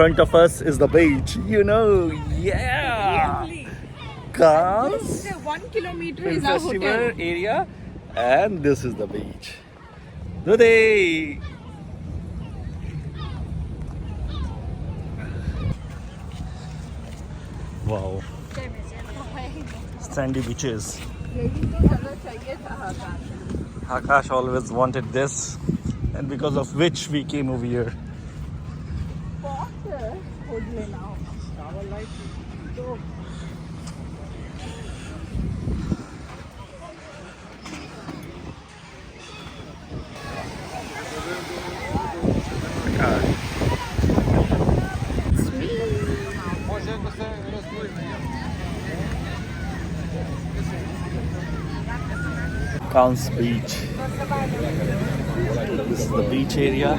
front of us is the beach. You know, yeah. Cannes Just 1 kilometer Film is our Festival hotel. area, and this is the beach. Today. Wow. Sandy beaches. Akash always wanted this, and because of which we came over here. Cannes Beach. This is the beach area.